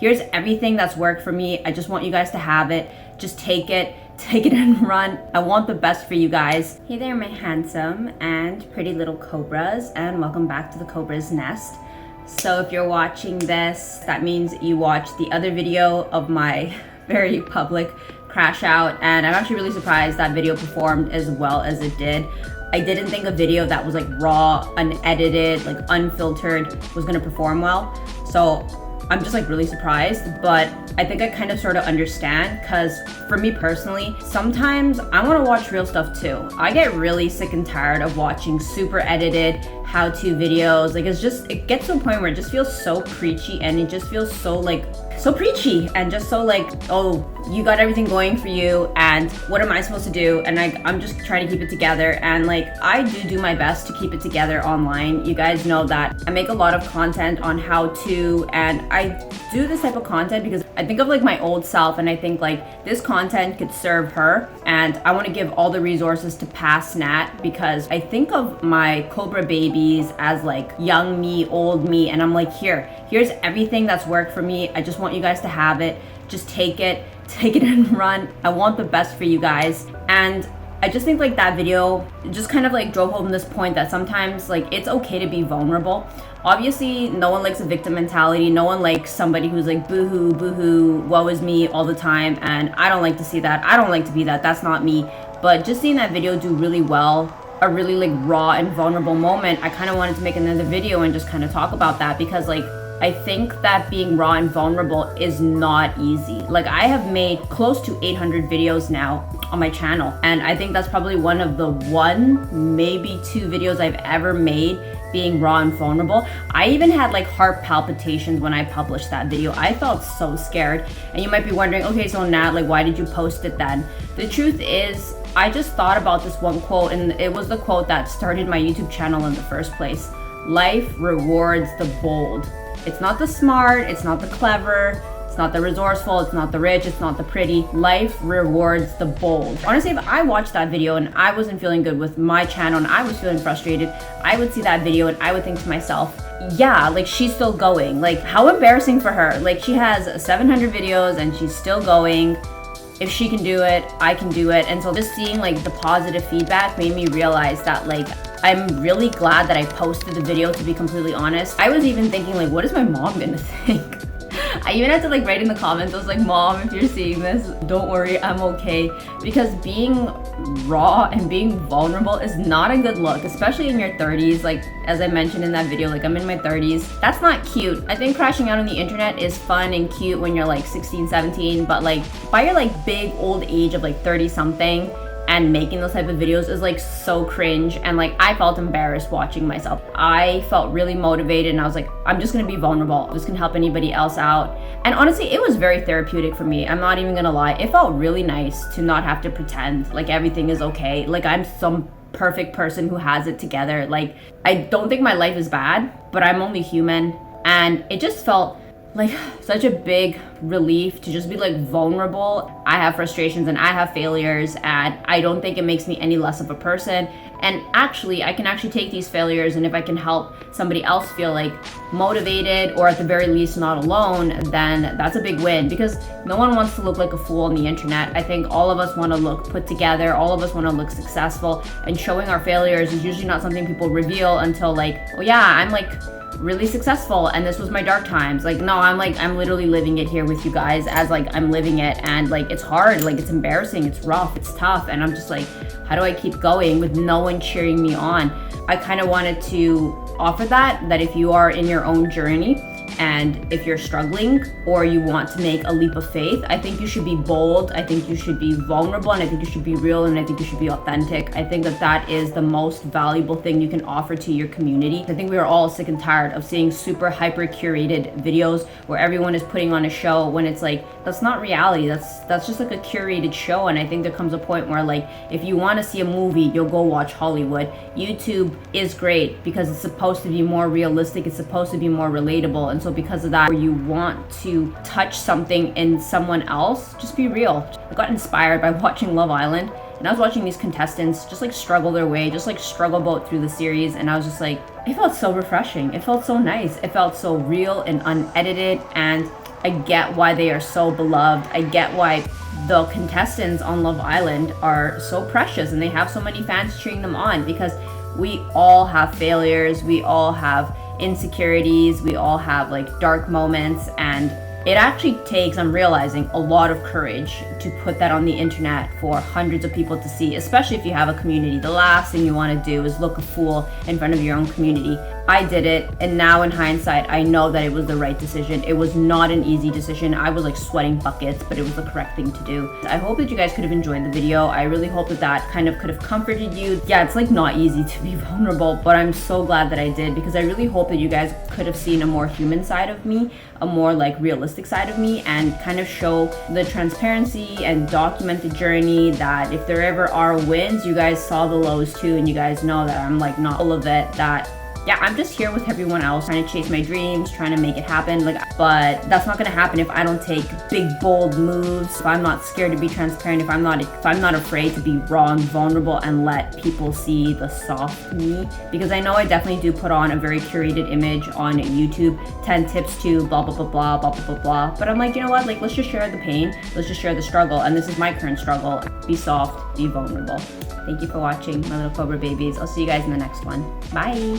Here's everything that's worked for me. I just want you guys to have it. Just take it and run. I want the best for you guys. Hey there, my handsome and pretty little cobras, and welcome back to the Cobra's nest. So if you're watching this, that means you watched the other video of my very public crash out, and I'm actually really surprised that video performed as well as it did. I didn't think a video that was like raw, unedited, like unfiltered was gonna perform well. So I'm just like really surprised, but I think I kind of sort of understand, because for me personally, sometimes I want to watch real stuff too. I get really sick and tired of watching super edited how-to videos. Like it gets to a point where it just feels so preachy, and it just feels so preachy and just so like, oh, you got everything going for you and what am I supposed to do? And I'm just trying to keep it together, and like I do my best to keep it together online. You guys know that I make a lot of content on how to, and I do this type of content because I think of like my old self, and I think like this content could serve her, and I want to give all the resources to past Nat, because I think of my Cobra babies as like young me, old me, and I'm like, here's everything that's worked for me. I just want you guys to have it. Just take it and run. I want the best for you guys. And I just think like that video just kind of like drove home this point that sometimes like it's okay to be vulnerable. Obviously, no one likes a victim mentality. No one likes somebody who's like boo-hoo, woe is me all the time. And I don't like to see that. I don't like to be that. That's not me. But just seeing that video do really well, a really like raw and vulnerable moment, I kind of wanted to make another video and just kind of talk about that, because like I think that being raw and vulnerable is not easy. Like I have made close to 800 videos now on my channel, and I think that's probably one of the maybe two videos I've ever made being raw and vulnerable. I even had like heart palpitations when I published that video. I felt so scared. And you might be wondering, okay, so Nat, like why did you post it then? The truth is, I just thought about this one quote, and it was the quote that started my YouTube channel in the first place. Life rewards the bold. It's not the smart, it's not the clever, it's not the resourceful, it's not the rich, it's not the pretty. Life rewards the bold. Honestly, if I watched that video and I wasn't feeling good with my channel and I was feeling frustrated, I would see that video and I would think to myself, yeah, like she's still going. Like how embarrassing for her. Like she has 700 videos and she's still going. If she can do it, I can do it. And so just seeing like the positive feedback made me realize that like I'm really glad that I posted the video, to be completely honest. I was even thinking like, what is my mom gonna think? I even had to like write in the comments, I was like, Mom, if you're seeing this, don't worry, I'm okay. Because being raw and being vulnerable is not a good look, especially in your 30s. Like as I mentioned in that video, like I'm in my 30s. That's not cute. I think crashing out on the internet is fun and cute when you're like 16, 17, but like by your like big old age of like 30 something, and making those type of videos is like so cringe, and like I felt embarrassed watching myself. I felt really motivated, and I was like, I'm just gonna be vulnerable. I'm just gonna help anybody else out. And honestly, it was very therapeutic for me. I'm not even gonna lie. It felt really nice to not have to pretend like everything is okay. Like I'm some perfect person who has it together. Like I don't think my life is bad, but I'm only human. And it just felt like such a big relief to just be like vulnerable. I have frustrations and I have failures, and I don't think it makes me any less of a person. And actually, I can actually take these failures, and if I can help somebody else feel like motivated, or at the very least not alone, then that's a big win, because no one wants to look like a fool on the internet. I think all of us want to look put together, all of us want to look successful, and showing our failures is usually not something people reveal until like, oh yeah, I'm like really successful and this was my dark times. Like no, I'm literally living it here with you guys as like I'm living it, and like it's hard, like it's embarrassing, it's rough, it's tough, and I'm just like, how do I keep going with no one cheering me on? I kind of wanted to offer that if you are in your own journey, and if you're struggling or you want to make a leap of faith, I think you should be bold, I think you should be vulnerable, and I think you should be real, and I think you should be authentic. I think that is the most valuable thing you can offer to your community. I think we are all sick and tired of seeing super hyper curated videos where everyone is putting on a show, when it's like, that's not reality, that's just like a curated show. And I think there comes a point where like, if you want to see a movie, you'll go watch Hollywood. YouTube is great because it's supposed to be more realistic, it's supposed to be more relatable, and so because of that, where you want to touch something in someone else, just be real. I got inspired by watching Love Island, and I was watching these contestants just like struggle their way, just like struggle boat through the series, and I was just like, it felt so refreshing, it felt so nice, it felt so real and unedited, and I get why they are so beloved. I get why the contestants on Love Island are so precious and they have so many fans cheering them on, because we all have failures, we all have insecurities, we all have like dark moments, and it actually takes, I'm realizing, a lot of courage to put that on the internet for hundreds of people to see, especially if you have a community. The last thing you want to do is look a fool in front of your own community. I did it, and now in hindsight, I know that it was the right decision. It was not an easy decision. I was like sweating buckets, but it was the correct thing to do. I hope that you guys could have enjoyed the video. I really hope that that kind of could have comforted you. Yeah, it's like not easy to be vulnerable, but I'm so glad that I did, because I really hope that you guys could have seen a more human side of me, a more like realistic side of me, and kind of show the transparency and document the journey, that if there ever are wins, you guys saw the lows too, and you guys know that I'm like not full of it, that yeah, I'm just here with everyone else, trying to chase my dreams, trying to make it happen. But that's not gonna happen if I don't take big, bold moves. If I'm not scared to be transparent, if I'm not afraid to be raw and vulnerable and let people see the soft me. Because I know I definitely do put on a very curated image on YouTube, 10 tips to blah, blah, blah, blah, blah, blah, blah, blah. But I'm like, you know what? Like, let's just share the pain. Let's just share the struggle. And this is my current struggle. Be soft, be vulnerable. Thank you for watching, my little Cobra babies. I'll see you guys in the next one. Bye.